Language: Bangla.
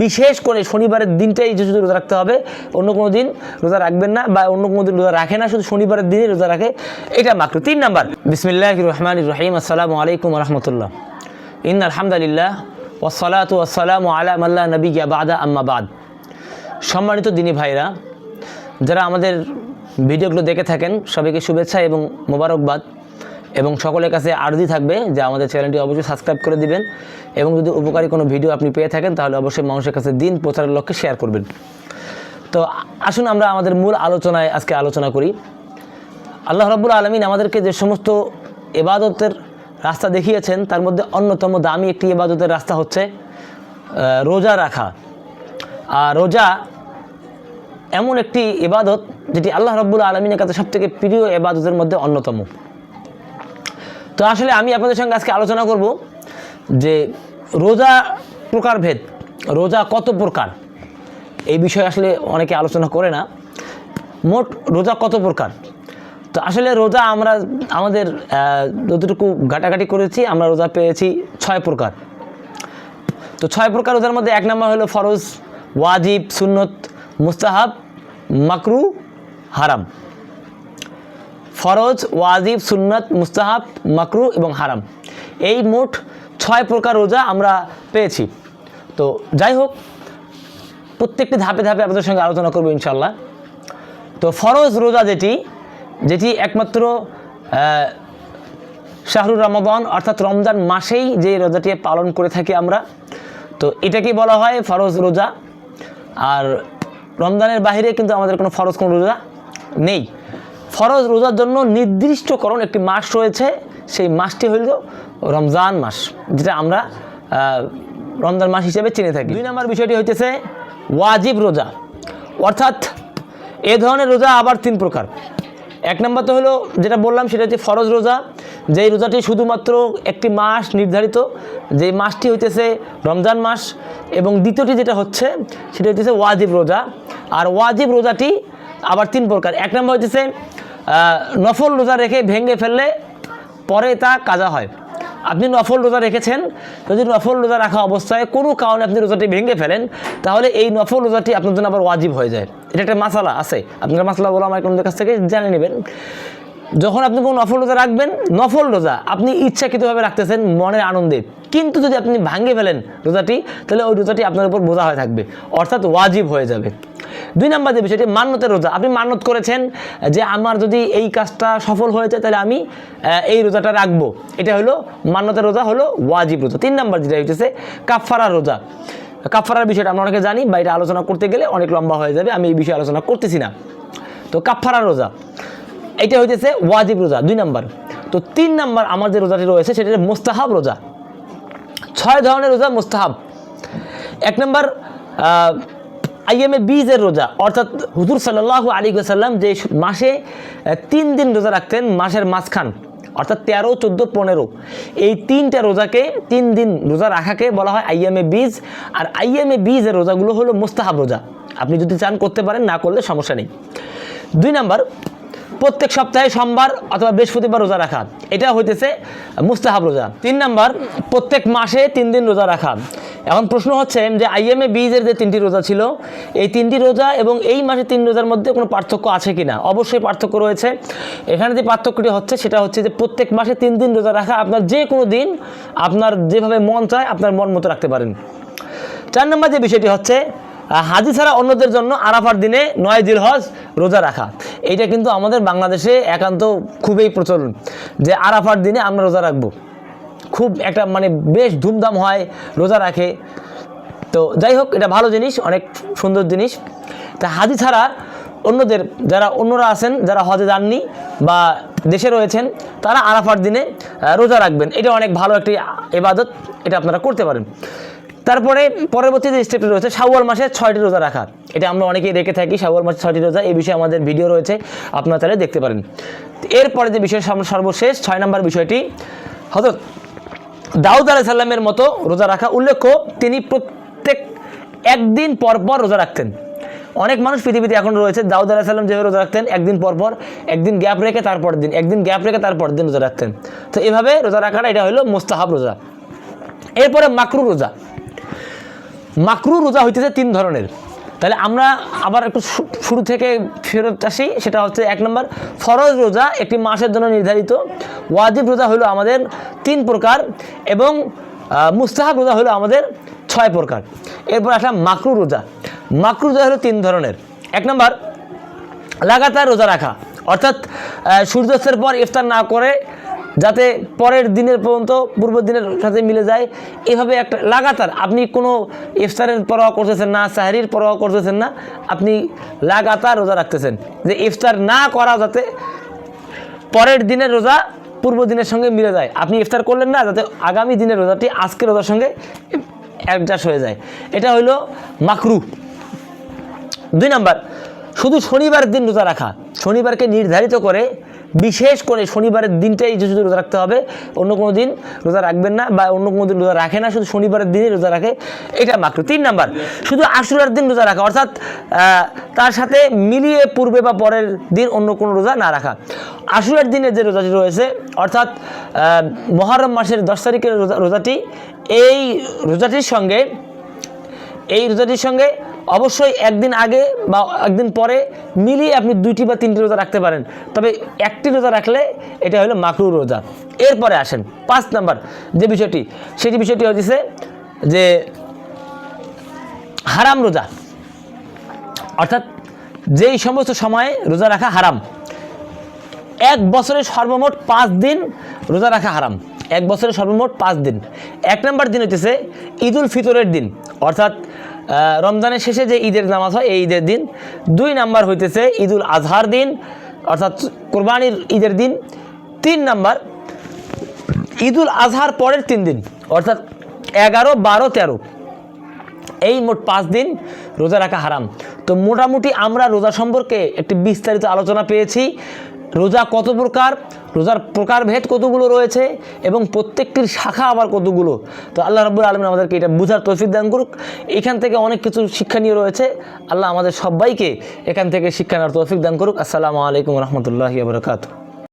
বিশেষ করে শনিবারের দিনটাই শুধু রোজা রাখতে হবে, অন্য কোনো দিন রোজা রাখবেন না, বা অন্য কোনো দিন রোজা রাখে না, শুধু শনিবারের দিনে রোজা রাখে, এটা মাকরুহ। 3 নাম্বার, বিসমিল্লাহির রহমানির রহিম, আসসালামু আলাইকুম ওয়া রাহমাতুল্লাহ, ইন্নাল হামদুলিল্লাহ ওয়াসসালাতু ওয়াসসালামু আলা মান লা নাবিয়্যা বা'দা, আম্মা বা'দ। সম্মানিত দিনী ভাইরা, যারা আমাদের ভিডিওগুলো দেখে থাকেন সবাইকে শুভেচ্ছা এবং মোবারকবাদ, এবং সকলের কাছে আরজি থাকবে যে আমাদের চ্যানেলটি অবশ্যই সাবস্ক্রাইব করে দিবেন, এবং যদি উপকারী কোনো ভিডিও আপনি পেয়ে থাকেন তাহলে অবশ্যই মানুষের কাছে দিন প্রচারের লক্ষ্যে শেয়ার করবেন। তো আসুন আমরা আমাদের মূল আলোচনায় আজকে আলোচনা করি। আল্লাহ রাব্বুল আলামিন আমাদেরকে যে সমস্ত ইবাদতের রাস্তা দেখিয়েছেন তার মধ্যে অন্যতম দামি একটি ইবাদতের রাস্তা হচ্ছে রোজা রাখা। আর রোজা এমন একটি ইবাদত যেটি আল্লাহ রাব্বুল আলামিনের কাছে সবথেকে প্রিয় ইবাদতের মধ্যে অন্যতম। তো আসলে আমি আপনাদের সঙ্গে আজকে আলোচনা করব যে রোজা প্রকারভেদ, রোজা কত প্রকার, এই বিষয়ে আসলে অনেকে আলোচনা করে না। মোট রোজা কত প্রকার? তো আসলে রোজা আমরা আমাদের যতটুকু ঘাটাঘাটি করেছি আমরা রোজা পেয়েছি 6 প্রকার। তো 6 প্রকার রোজার মধ্যে 1 নম্বর হলো ফরজ, ওয়াজিব, সুন্নত, মুস্তাহাব, মাকরুহ, হারাম। ফরজ, ওয়াজিব, সুন্নত, মুস্তাহাব, মাকরুহ এবং হারাম, এই মোট 6 প্রকার রোজা আমরা পেয়েছি। তো যাই হোক, প্রত্যেকটি ধাপে ধাপে আপনাদের সঙ্গে আলোচনা করবো ইনশাল্লাহ। তো ফরজ রোজা যেটি একমাত্র শাহরুর রমাদান অর্থাৎ রমজান মাসেই যে রোজাটি পালন করে থাকি আমরা, তো এটাকেই বলা হয় ফরজ রোজা। আর রমজানের বাইরে কিন্তু আমাদের কোনো ফরজ কোনো রোজা নেই। ফরজ রোজার জন্য নির্দিষ্টকরণ একটি মাস রয়েছে, সেই মাসটি হইল রমজান মাস, যেটা আমরা রমজান মাস হিসেবে চিনে থাকি। 2 নম্বর বিষয়টি হইতেছে ওয়াজিব রোজা, অর্থাৎ এ ধরনের রোজা আবার 3 প্রকার। 1 নম্বর তো হলো যেটা বললাম সেটা হচ্ছে ফরজ রোজা, যেই রোজাটি শুধুমাত্র একটি মাস নির্ধারিত, যেই মাসটি হইতেছে রমজান মাস। এবং দ্বিতীয়টি যেটা হচ্ছে সেটা হইতেছে ওয়াজিব রোজা। আর ওয়াজিব রোজাটি আবার 3 প্রকার। 1 নম্বর হইতেছে নফল রোজা রেখে ভেঙে ফেললে পরে তা কাজা হয়। আপনি নফল রোজা রেখেছেন, যদি নফল রোজা রাখা অবস্থায় কোনো কারণে আপনি রোজাটি ভেঙে ফেলেন, তাহলে এই নফল রোজাটি আপনার জন্য আবার ওয়াজিব হয়ে যায়। এটা একটা মাসালা আছে, আপনার মাসালা বলে আমার কাছ থেকে জেনে নেবেন। যখন আপনি কোনো নফল রোজা রাখবেন, নফল রোজা আপনি ইচ্ছাকৃতভাবে রাখতেছেন মনের আনন্দে, কিন্তু যদি আপনি ভাঙে ফেলেন রোজাটি, তাহলে ওই রোজাটি আপনার উপর বোঝা হয়ে থাকবে, অর্থাৎ ওয়াজিব হয়ে যাবে। 2 নম্বর যে বিষয়টি মান্যতের রোজা, আপনি মান্যত করেছেন যে আমার যদি এই কাজটা সফল হয়েছে তাহলে আমি এই রোজাটা রাখবো, এটা হলো মান্যতের রোজা, হলো ওয়াজিব রোজা। 3 নম্বর যেটা হচ্ছে কাফারার রোজা। কাফারার বিষয়টা আমরা অনেকে জানি, বা এটা আলোচনা করতে গেলে অনেক লম্বা হয়ে যাবে, আমি এই বিষয়ে আলোচনা করতেছি না। তো কাফারার রোজা এটা হইতেছে ওয়াজিব রোজা 2 নম্বর। তো 3 নম্বর আমার যে রোজাটি রয়েছে সেটা হচ্ছে মুস্তাহাব রোজা। 6 ধরনের রোজা মুস্তাহাব। 1 নম্বর আইয়ামে বীজের রোজা, অর্থাৎ হুজুর সাল্লাল্লাহু আলাইহি ওয়াসাল্লাম যে মাসে 3 দিন রোজা রাখতেন, মাসের মাঝখান অর্থাৎ 13, 14, 15, এই 3টা রোজাকে 3 দিন রোজা রাখাকে বলা হয় আইয়ামে বীজ। আর আইয়ামে বীজের রোজাগুলো হলো মুস্তাহাব রোজা, আপনি যদি চান করতে পারেন, না করলে সমস্যা নেই। 2 নম্বর প্রত্যেক সপ্তাহে সোমবার অথবা বৃহস্পতিবার রোজা রাখা, এটা হইতেছে মুস্তাহাব রোজা। 3 নম্বর প্রত্যেক মাসে 3 দিন রোজা রাখা। এখন প্রশ্ন হচ্ছে যে আইয়ামে বীজের যে 3টি রোজা ছিল, এই 3টি রোজা এবং এই মাসে 3 রোজার মধ্যে কোনো পার্থক্য আছে কি না? অবশ্যই পার্থক্য রয়েছে। এখানে যে পার্থক্যটি হচ্ছে সেটা হচ্ছে যে প্রত্যেক মাসে 3 দিন রোজা রাখা আপনার যে কোনো দিন আপনার যেভাবে মন চায় আপনার মন মতো রাখতে পারেন। 4 নম্বর যে বিষয়টি হচ্ছে হাজি ছাড়া অন্যদের জন্য আরাফার দিনে 9 জিলহজ রোজা রাখা। এইটা কিন্তু আমাদের বাংলাদেশে একান্ত খুবই প্রচলন, যে আরাফার দিনে আমরা রোজা রাখবো, খুব একটা মানে বেশ ধুমধাম হয়, রোজা রাখে। তো যাই হোক, এটা ভালো জিনিস, অনেক সুন্দর জিনিস। তা হাজি ছাড়া অন্যদের যারা অন্যরা আছেন, যারা হজে যাননি বা দেশে রয়েছেন, তারা আরাফার দিনে রোজা রাখবেন, এটা অনেক ভালো একটি ইবাদত, এটা আপনারা করতে পারেন। তারপরে পরবর্তী যে স্টেপটি রয়েছে শাওয়াল মাসে 6টি রোজা রাখা, এটা আমরা অনেকেই রেখে থাকি, শাওয়াল মাসে 6টি রোজা, এই বিষয়ে আমাদের ভিডিও রয়েছে, আপনারা চাইলে দেখতে পারেন। এরপরে যে বিষয় সর্বশেষ 6 নম্বর বিষয়টি হযরত দাউদ আলাইহিস সালামের মতো রোজা রাখা। উল্লেখ্য তিনি প্রত্যেক 1 দিন পর পর রোজা রাখতেন। অনেক মানুষ পৃথিবীতে এখন রয়েছে, দাউদ আলাইহিস সালাম যেভাবে রোজা রাখতেন, 1 দিন পর পর, 1 দিন গ্যাপ রেখে তারপর দিন, 1 দিন গ্যাপ রেখে তারপর দিন রোজা রাখতেন। তো এভাবে রোজা রাখাটা এটা হলো মুস্তাহাব রোজা। এরপরে মাকরুহ রোজা। মাকরু রোজা হইতেছে 3 ধরনের। তাহলে আমরা আবার একটু শুরু থেকে ফেরত আসি, সেটা হচ্ছে 1 নম্বর ফরজ রোজা, একটি মাসের জন্য নির্ধারিত। ওয়াজিব রোজা হলো আমাদের 3 প্রকার এবং মুস্তাহাব রোজা হলো আমাদের 6 প্রকার। এরপর আসলাম মাকরু রোজা। মাকরু রোজা হলো 3 ধরনের। 1 নম্বর লাগাতার রোজা রাখা, অর্থাৎ সূর্যাস্তের পর ইফতার না করে যাতে পরের দিনের পর্যন্ত পূর্ব দিনের সাথে মিলে যায়, এভাবে একটা লাগাতার আপনি কোনো ইফতারের পরোয়া করতেছেন না, সাহরির পরোয়া করতেছেন না, আপনি লাগাতার রোজা রাখতেছেন যে ইফতার না করা যাতে পরের দিনের রোজা পূর্ব দিনের সঙ্গে মিলে যায়। আপনি ইফতার করলেন না যাতে আগামী দিনের রোজাটি আজকের রোজার সঙ্গে অ্যাডজাস্ট হয়ে যায়, এটা হইল মাকরু। 2 নম্বর শুধু শনিবারের দিন রোজা রাখা, শনিবারকে নির্ধারিত করে বিশেষ করে শনিবারের দিনটাই শুধু রোজা রাখতে হবে, অন্য কোনো দিন রোজা রাখবেন না, বা অন্য কোনো দিন রোজা রাখে না, শুধু শনিবারের দিনই রোজা রাখে, এটা মাকরু। 3 নম্বর শুধু আশুরার দিন রোজা রাখা, অর্থাৎ তার সাথে মিলিয়ে পূর্বে বা পরের দিন অন্য কোনো রোজা না রাখা। আশুরার দিনের যে রোজাটি রয়েছে, অর্থাৎ মুহররম মাসের 10 তারিখের রোজাটি, এই রোজাটির সঙ্গে অবশ্যই একদিন আগে বা একদিন পরে মিলিয়ে আপনি 2টি বা 3টি রোজা রাখতে পারেন, তবে একটি রোজা রাখলে এটা হলো মাকরু রোজা। এরপরে আসেন 5 নম্বর যে বিষয়টি, বিষয়টি হচ্ছে যে হারাম রোজা, অর্থাৎ যেই সমস্ত সময়ে রোজা রাখা হারাম। 1 বছরে সর্বমোট 5 দিন রোজা রাখা হারাম, 1 বছরে সর্বমোট 5 দিন। 1 নম্বর দিন হচ্ছে ঈদুল ফিতরের দিন, অর্থাৎ রমজানের শেষে যে ঈদের নামাজ হয় এই ঈদের দিন। 2 নম্বর হইতেছে ঈদুল আজহার দিন, অর্থাৎ কোরবানির ঈদের দিন। 3 নম্বর ঈদুল আজহার পরের 3 দিন, অর্থাৎ 11, 12, 13, এই মোট 5 দিন রোজা রাখা হারাম। তো মোটামুটি আমরা রোজা সম্পর্কে একটি বিস্তারিত আলোচনা পেয়েছি। রোজা কত প্রকার, রোজার প্রকারভেদ কতগুলো রয়েছে এবং প্রত্যেকটির শাখা আবার কতগুলো। তো আল্লাহ রাব্বুল আলামিন আমাদেরকে এটা বুঝার তৌফিক দান করুক। এখান থেকে অনেক কিছু শিক্ষণীয় রয়েছে, আল্লাহ আমাদের সবাইকে এখান থেকে শিক্ষা নেওয়ার তৌফিক দান করুক। আসসালামু আলাইকুম রহমতুল্লাহি ওয়া বারাকাতুহু।